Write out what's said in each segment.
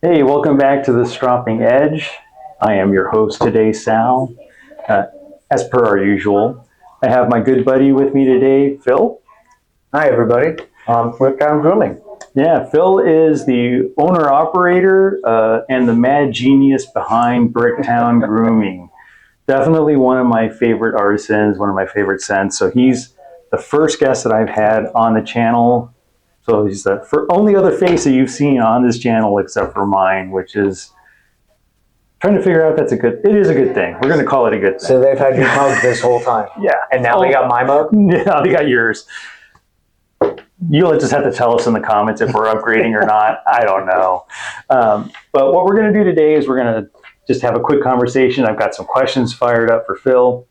Hey, welcome back to the Stropping Edge. I am your host today, Sal. Uh, as per our usual, I have my good buddy with me today, Phil. Hi, everybody. Bricktown Grooming. Yeah, Phil is the owner operator and the mad genius behind Bricktown Grooming. Definitely one of my favorite artisans, one of my favorite scents. So he's the first guest that I've had on the channel. So he's the only other face that you've seen on this channel except for mine, which is trying to figure out it is a good thing. We're going to call it a good thing. So they've had your mug this whole time. Yeah. And now they got my mug? Yeah, they got yours. You'll just have to tell us in the comments if we're upgrading or not. I don't know. But what we're going to do today is we're going to just have a quick conversation. I've got some questions fired up for Phil.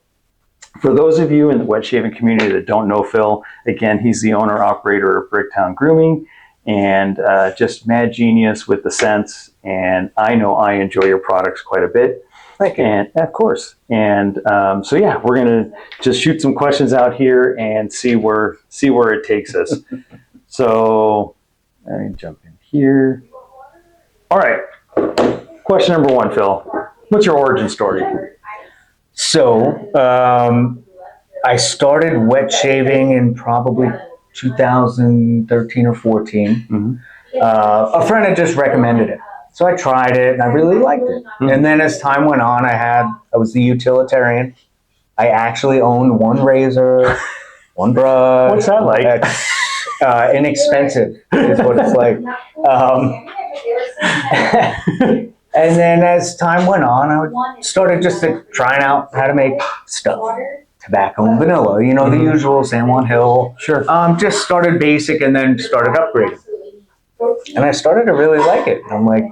For those of you in the wet shaving community that don't know Phil, again, he's the owner operator of Bricktown Grooming and just mad genius with the scents. And I know I enjoy your products quite a bit. Thank you. And of course. And so yeah, we're gonna just shoot some questions out here and see where it takes us. So let me jump in here. All right. Question number one, Phil. What's your origin story? So I started wet shaving in probably 2013 or 14. Mm-hmm. A friend had just recommended it. So I tried it and I really liked it. Mm-hmm. And then as time went on, I was the utilitarian. I actually owned one razor, one brush. What's that like? Inexpensive is what it's like. And then as time went on, I started just trying out how to make stuff. Tobacco and vanilla, you know, the usual San Juan Hill. Sure. Just started basic and then started upgrading. And I started to really like it. And I'm like,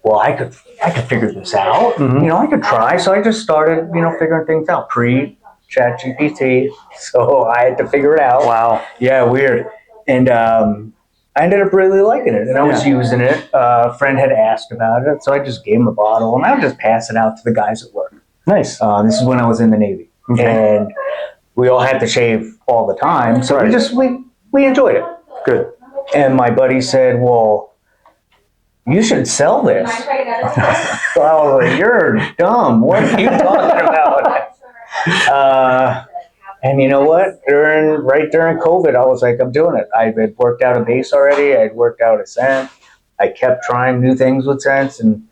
well, I could figure this out. Mm-hmm. You know, I could try. So I just started, figuring things out pre-ChatGPT. So I had to figure it out. Wow. Yeah, weird. And I ended up really liking it. And I was using it. A friend had asked about it. So I just gave him a bottle. And I would just pass it out to the guys at work. Nice. This is when I was in the Navy. Okay. And we all had to shave all the time. So we enjoyed it. Good. And my buddy said, well, you should sell this. So I was like, you're dumb. What are you talking about? And you know what? Right during COVID, I was like, I'm doing it. I had worked out a base already. I had worked out a scent. I kept trying new things with scents and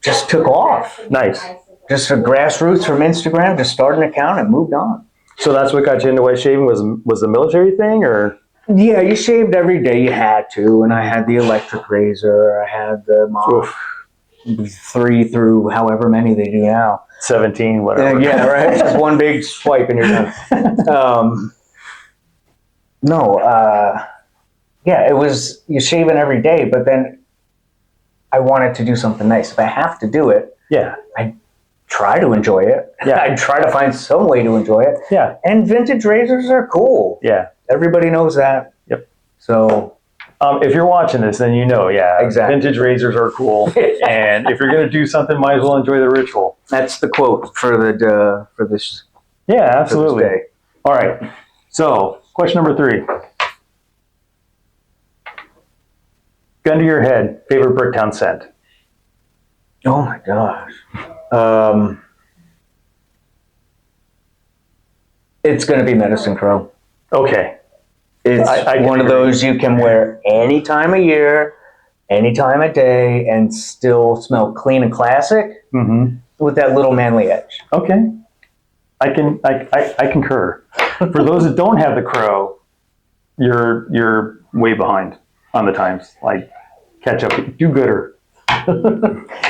just took off. Nice. Just a grassroots from Instagram, just started an account and moved on. So that's what got you into wet shaving was the military thing, or? Yeah, you shaved every day you had to, and I had the electric razor. I had the Mach 3 through however many they do now. 17, whatever. Yeah, right. Just one big swipe and you're done. Yeah, it was you shaving every day, but then I wanted to do something nice. If I have to do it, I try to enjoy it. Yeah. I try to find some way to enjoy it. Yeah. And vintage razors are cool. Yeah. Everybody knows that. Yep. So if you're watching this, then you know, exactly. Vintage razors are cool. And if you're going to do something, might as well enjoy the ritual. That's the quote for this. Yeah, absolutely. For this day. All right. So, question number 3. Gun to your head, favorite Bricktown scent? Oh my gosh. It's going to be Medicine Crow. Okay. It's one of those you can wear any time of year, any time of day, and still smell clean and classic with that little manly edge. Okay. I concur. For those that don't have the crow, you're way behind on the times. Like, catch up, do gooder.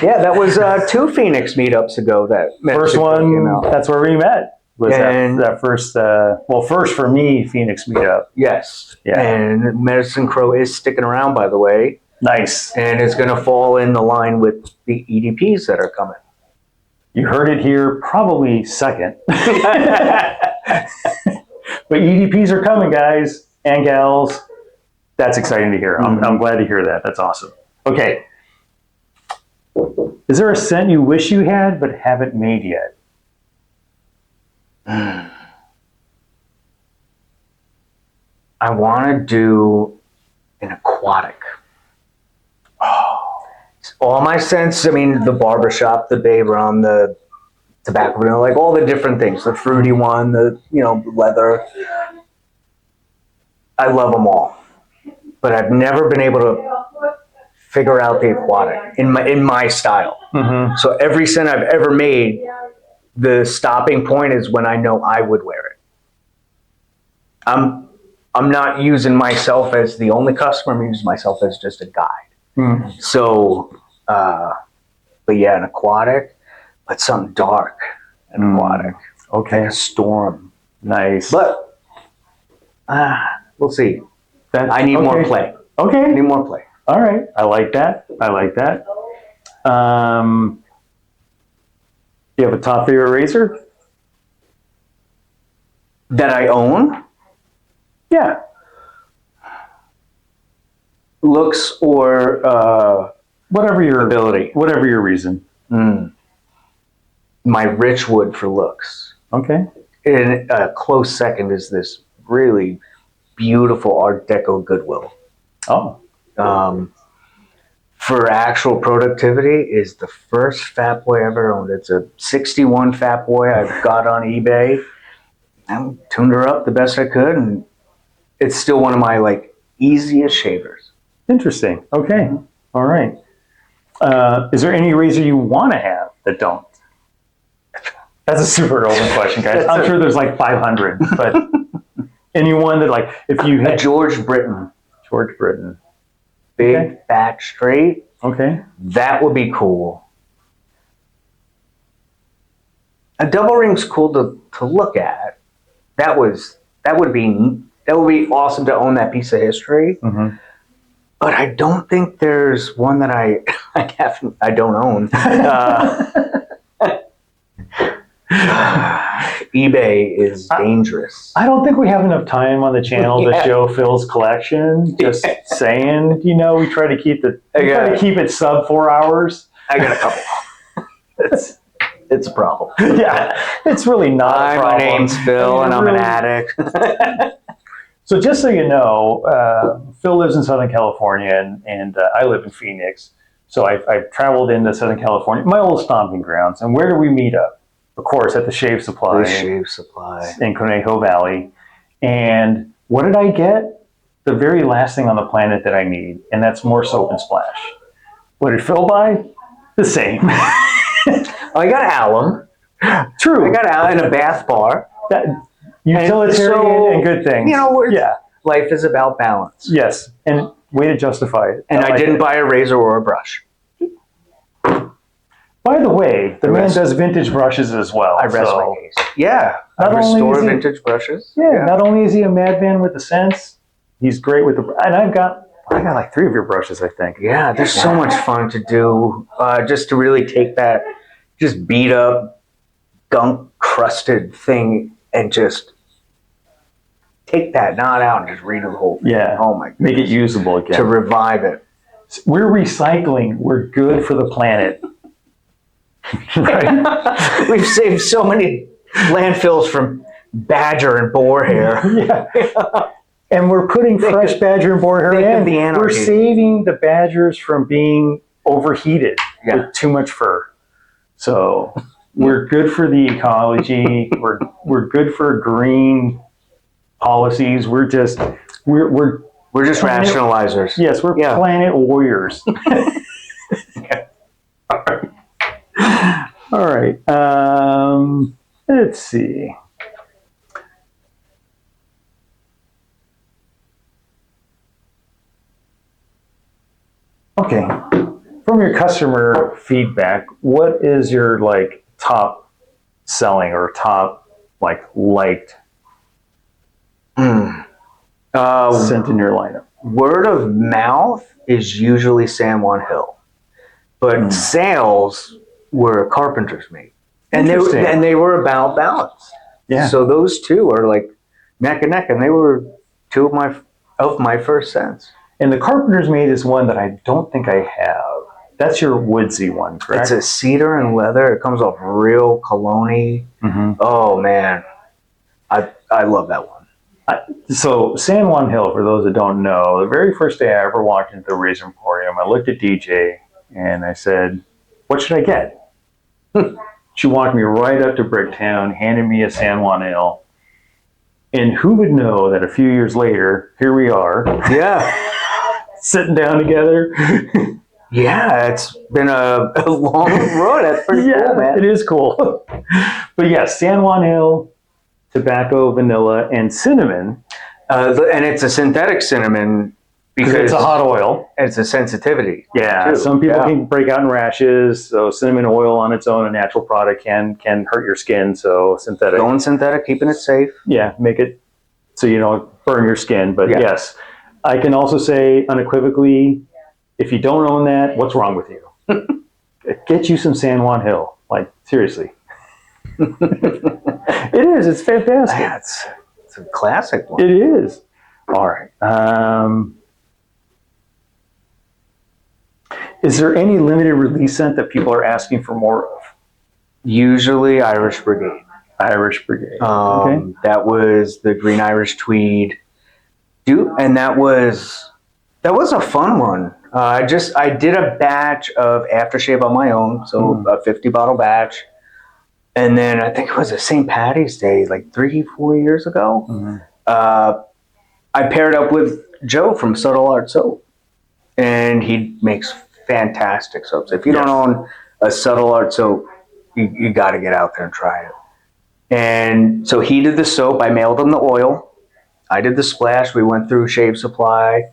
Yeah, that was 2 Phoenix meetups ago. That first one, that's where we met. Was that first, first for me, Phoenix meetup. Yes. Yeah. And Medicine Crow is sticking around, by the way. Nice. And it's going to fall in the line with the EDPs that are coming. You heard it here, probably second. But EDPs are coming, guys and gals. That's exciting to hear. I'm glad to hear that. That's awesome. Okay. Is there a scent you wish you had but haven't made yet? I want to do an aquatic. all my scents, I mean, the barbershop, the bay rum, the tobacco vanilla, like all the different things, the fruity one, the, leather. I love them all. But I've never been able to figure out the aquatic in my style. Mm-hmm. So every scent I've ever made, the stopping point is when I know I would wear it. I'm not using myself as the only customer. I'm using myself as just a guide. Mm. So, but yeah, an aquatic, but something dark, an aquatic. Okay. Like a storm. Nice. But we'll see. I need more play. Okay. I need more play. All right. I like that. You have a top favorite razor? That I own? Yeah. Looks or Whatever your ability. Whatever your reason. My Richwood for looks. Okay. And a close second is this really beautiful Art Deco Goodwill. Oh. For actual productivity is the first Fat Boy I ever owned. It's a 61 Fat Boy I've got on eBay. I tuned her up the best I could, and it's still one of my easiest shavers. Interesting. Okay. All right. Is there any razor you want to have that don't? That's a super open question, guys. I'm sure there's 500, but anyone that if you had George Britton. Big, okay. fat, straight. Okay. That would be cool. A double ring's cool to look at. That would be awesome to own that piece of history. Mm-hmm. But I don't think there's one that I don't own. eBay is dangerous. I don't think we have enough time on the channel to show Phil's collection. Just saying, we try to keep it sub 4 hours. I got a couple. It's a problem. Yeah, it's really not a problem. My name's Phil, and I'm an addict. So just so you know, Phil lives in Southern California, and I live in Phoenix. So I've traveled into Southern California, my old stomping grounds. And where do we meet up? Of course, at the Shave Supply. In Conejo Valley. And what did I get? The very last thing on the planet that I need, and that's more soap and splash. What did Phil buy? The same. I got alum. True. I got alum in a bath bar. Utilitarian and good things. Life is about balance. Yes, and way to justify it. And I didn't buy a razor or a brush. By the way, the man does vintage brushes as well. I rest my case. Yeah, I restore vintage brushes. Yeah, not only is he a madman with the sense, he's great with the. And I got 3 of your brushes, I think. Yeah, they're so much fun to do. Just to really take that, just beat up, gunk crusted thing, and just take that knot out and just redo the whole thing. Yeah. Oh my goodness. Make it usable again. To revive it. We're recycling. We're good for the planet. Right? We've saved so many landfills from badger and boar hair. Yeah. And we're putting fresh badger and boar hair in. We're saving the badgers from being overheated with too much fur. So we're good for the ecology. We're good for green policies. We're just rationalizers. Yes, we're planet warriors. All right. Let's see. Okay. From your customer feedback, what is your top selling or top liked scent in your lineup? Word of mouth is usually San Juan Hill, but sales were Carpenter's Mate, and they were about balance. Yeah. So those two are neck and neck, and they were two of my first scents. And the Carpenter's Mate is one that I don't think I have. That's your woodsy one, correct? It's a cedar and leather. It comes off real cologne-y. Mm-hmm. Oh man, I love that one. So San Juan Hill, for those that don't know, the very first day I ever walked into the Razor Emporium, I looked at DJ And I said, what should I get? She walked me right up to Bricktown, handed me a San Juan Ale. And who would know that a few years later, here we are. Yeah. Sitting down together. Yeah, it's been a long road. That's pretty cool, man. It is cool. But yeah, San Juan Ale, tobacco, vanilla, and cinnamon. And it's a synthetic cinnamon because it's a hot oil. It's a sensitivity. Yeah, too. some people can break out in rashes. So cinnamon oil on its own, a natural product, can hurt your skin. So synthetic. Going synthetic, keeping it safe. Yeah, make it so you don't burn your skin. But yes, I can also say unequivocally, if you don't own that, what's wrong with you? Get you some San Juan Hill. Like, seriously. It is. It's fantastic. Yeah, it's a classic one. It is. All right. Is there any limited release scent that people are asking for more of? Usually Irish Brigade. Irish Brigade. Okay. That was the Green Irish Tweed. And that was a fun one. I did a batch of aftershave on my own, so a 50 bottle batch. And then I think it was a St. Patty's Day, like 3-4 years ago. I paired up with Joe from Subtle Art Soap, and he makes fantastic soaps. If you don't own a Subtle Art Soap, you got to get out there and try it. And so he did the soap. I mailed him the oil. I did the splash. We went through Shave Supply.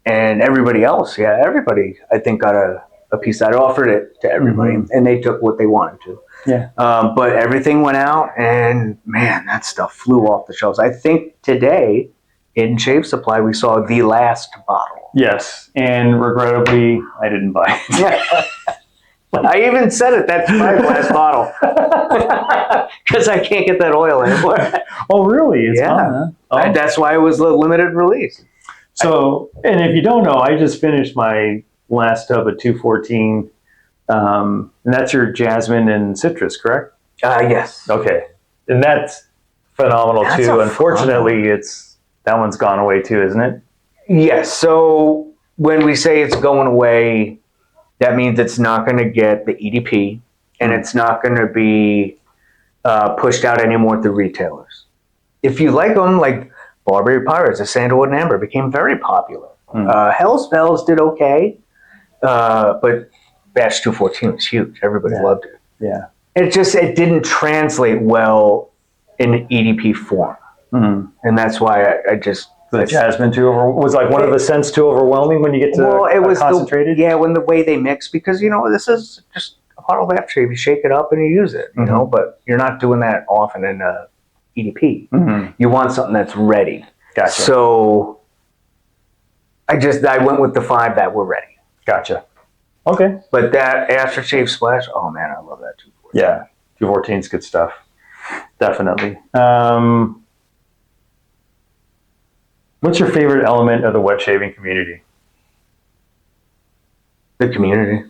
And everybody else, everybody, I think, got a piece. I offered it to everybody, and they took what they wanted to. Yeah. But everything went out, and man, that stuff flew off the shelves. I think today in Shave Supply, we saw the last bottle. Yes, and regrettably, I didn't buy it. I even said it, that's my last bottle. Because I can't get that oil anymore. Oh, really? It's gone, huh? That's why it was a limited release. So, and if you don't know, I just finished my last tub of 214, and that's your jasmine and citrus, correct? Yes. Okay, and that's phenomenal too. Unfortunately, that one's gone away too, isn't it? Yes. So when we say it's going away, that means it's not going to get the EDP, and it's not going to be pushed out anymore through retailers. If you like them, like Barbary Pirates, the Sandalwood and Amber became very popular. Hell's Bells did okay, but Batch 214 was huge. Everybody loved it. Yeah. It didn't translate well in EDP form. And that's why the jasmine was like one of the scents too overwhelming when you get to it was concentrated? when the way they mix, because, this is just a bottle of aftershave. You shake it up and you use it, you know, but you're not doing that often in EDP. You want something that's ready. Gotcha. So I went with the 5 that were ready. Gotcha. Okay. But that aftershave splash, oh man, I love that 214. Yeah, 214 is good stuff. Definitely. What's your favorite element of the wet shaving community? The community.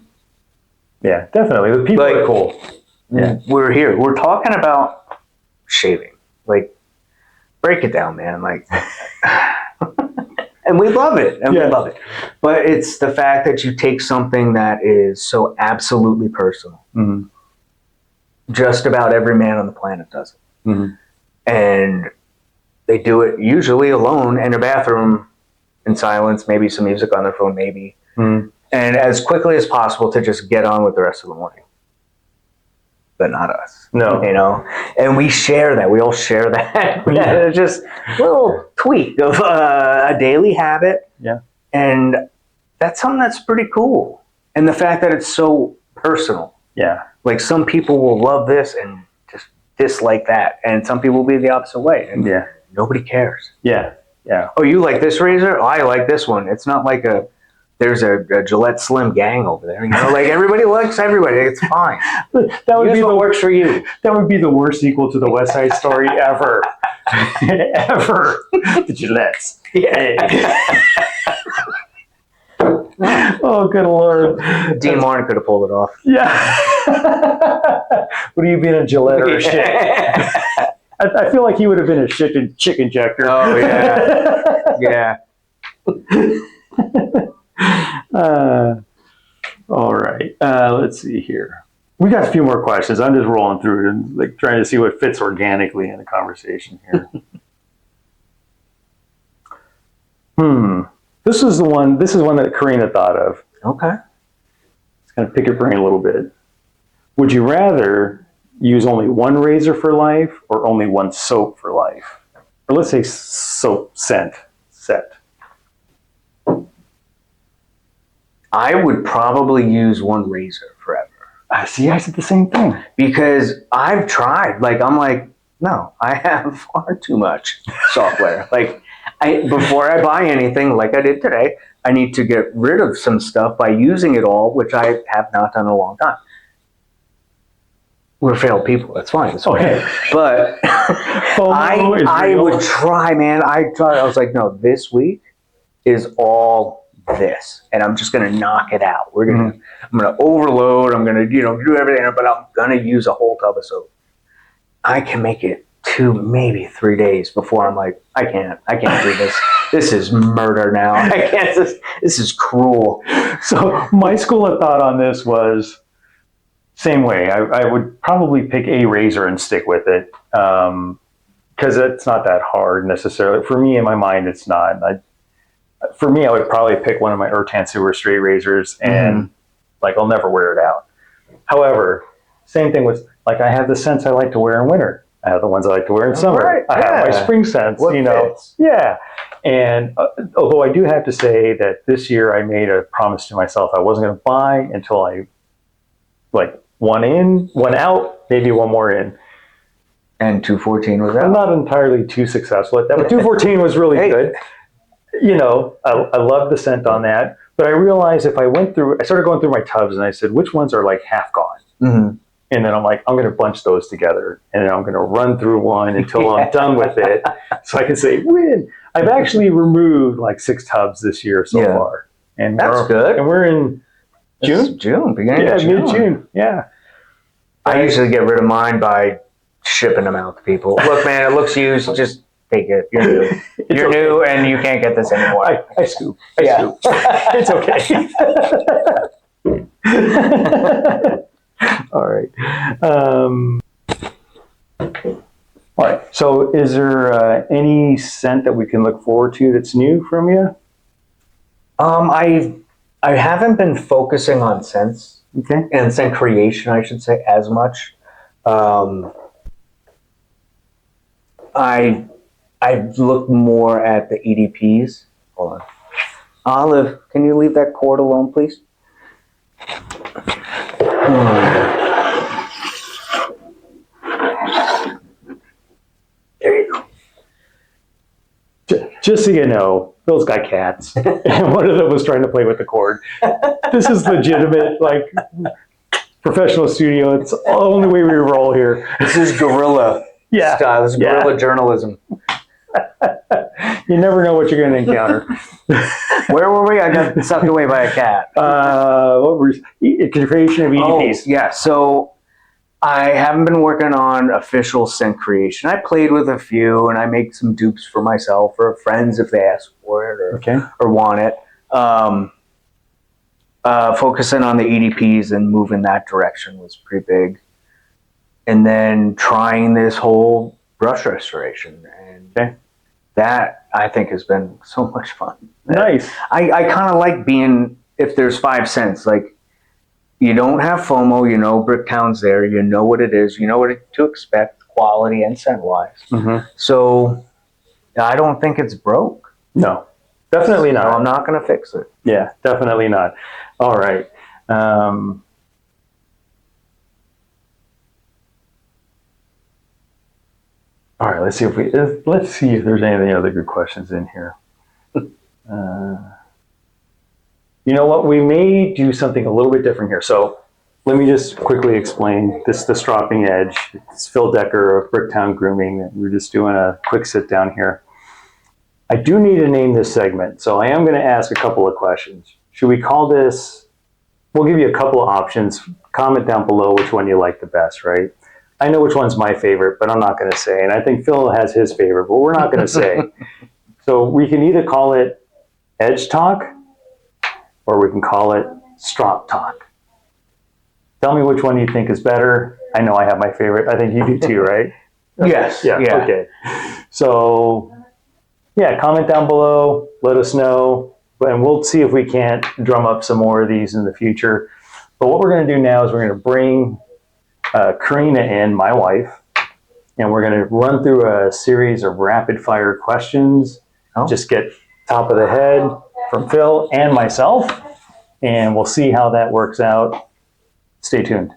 Yeah, definitely. The people are cool. Yeah. We're here. We're talking about shaving. Like, break it down, man. Like, and we love it. We love it. But it's the fact that you take something that is so absolutely personal. Just about every man on the planet does it. And they do it usually alone in a bathroom in silence, maybe some music on their phone, maybe. And as quickly as possible to just get on with the rest of the morning. But not us. No. And we share that. We all share that. It's just a little tweak of a daily habit. Yeah. And that's something that's pretty cool. And the fact that it's so personal. Yeah. Like, some people will love this and just dislike that. And some people will be the opposite way. And nobody cares. Yeah. Yeah. Oh, you like this razor? Oh, I like this one. It's not like there's a Gillette Slim gang over there. Like, everybody likes everybody. It's fine. That would be what works for you. That would be the worst sequel to the West Side Story ever. Ever. The Gillettes. Yeah. Oh, good Lord. Dean Martin could have pulled it off. Yeah. Would you been a Gillette or a shit? I feel like he would have been a chick injector. Oh, yeah. Yeah. All right. Let's see here. We got a few more questions. I'm just rolling through and like trying to see what fits organically in the conversation here. This is one that Karina thought of. Okay. It's going to pick your brain a little bit. Would you rather use only one razor for life or only one soap for life? Or let's say soap set. I would probably use one razor forever. I see. I said the same thing. Because I've tried. Like, I'm like, no, I have far too much software. Like, before I buy anything, like I did today, I need to get rid of some stuff by using it all, which I have not done in a long time. We're failed people. That's fine. It's okay. But I would try, man. I was like, no, this week is all this, and I'm just gonna knock it out. I'm gonna overload. I'm gonna, do everything, but I'm gonna use a whole tub of soap. I can make it 2, maybe 3 days before I'm like, I can't do this. This is murder now. I can't. This is cruel. So my school of thought on this was same way. I would probably pick a razor and stick with it because it's not that hard necessarily. For me, in my mind, it's not. For me, I would probably pick one of my Urtan Sewer straight razors and like I'll never wear it out. However, same thing with like I have the scents I like to wear in winter. I have the ones I like to wear in summer. Right, I have my spring scents, fits? Yeah. And although I do have to say that this year I made a promise to myself I wasn't going to buy until I like one in, one out, maybe one more in. And 214 was out. I'm not entirely too successful at that, but 214 was really good. I love the scent on that. But I realized I started going through my tubs and I said, which ones are like half gone? Mm-hmm. And then I'm like, I'm going to bunch those together and then I'm going to run through one until I'm done with it. So I can say, win. I've actually removed like 6 tubs this year so far. And that's good. And we're in June? Beginning of June. Mid-June, yeah. I usually get rid of mine by shipping them out to people. Look, man, it looks used. Just take it. You're new. You're new, and you can't get this anymore. I scoop. It's okay. All right. All right. So, is there any scent that we can look forward to that's new from you? I haven't been focusing on scents and scent creation, I should say, as much. I've looked more at the EDPs. Hold on. Olive, can you leave that cord alone, please? There you go. Just so you know, Phil's got cats, and one of them was trying to play with the cord. This is legitimate, like, professional studio. It's the only way we roll here. This is guerrilla style. This is guerrilla journalism. You never know what you're going to encounter. Where were we? I got sucked away by a cat. What were creation of EDPs? Yeah. So I haven't been working on official scent creation. I played with a few, and I make some dupes for myself or friends if they ask for it or want it. Focusing on the EDPs and moving that direction was pretty big. And then trying this whole brush restoration. And that, I think, has been so much fun. Nice. I kind of like being, if there's 5 cents, like, you don't have FOMO, Bricktown's there, you know what it is, you know what to expect, quality and scent-wise. Mm-hmm. So I don't think it's broke. No, definitely not. I'm not going to fix it. Yeah, definitely not. All right. All right, let's see if there's any other good questions in here. You know what? We may do something a little bit different here. So let me just quickly explain. This is the Stropping Edge. It's Phil Decker of Bricktown Grooming. And we're just doing a quick sit down here. I do need to name this segment, so I am going to ask a couple of questions. Should we call this? We'll give you a couple of options. Comment down below which one you like the best, right? I know which one's my favorite, but I'm not going to say. And I think Phil has his favorite, but we're not going to say. So we can either call it Edge Talk, or we can call it Strop Talk. Tell me which one you think is better. I know I have my favorite. I think you do too, right? Yes. Yeah. Okay. So, yeah, comment down below. Let us know, and we'll see if we can't drum up some more of these in the future. But what we're going to do now is we're going to bring Karina in, my wife, and we're going to run through a series of rapid fire questions. Just get top of the head from Phil and myself, and we'll see how that works out. Stay tuned.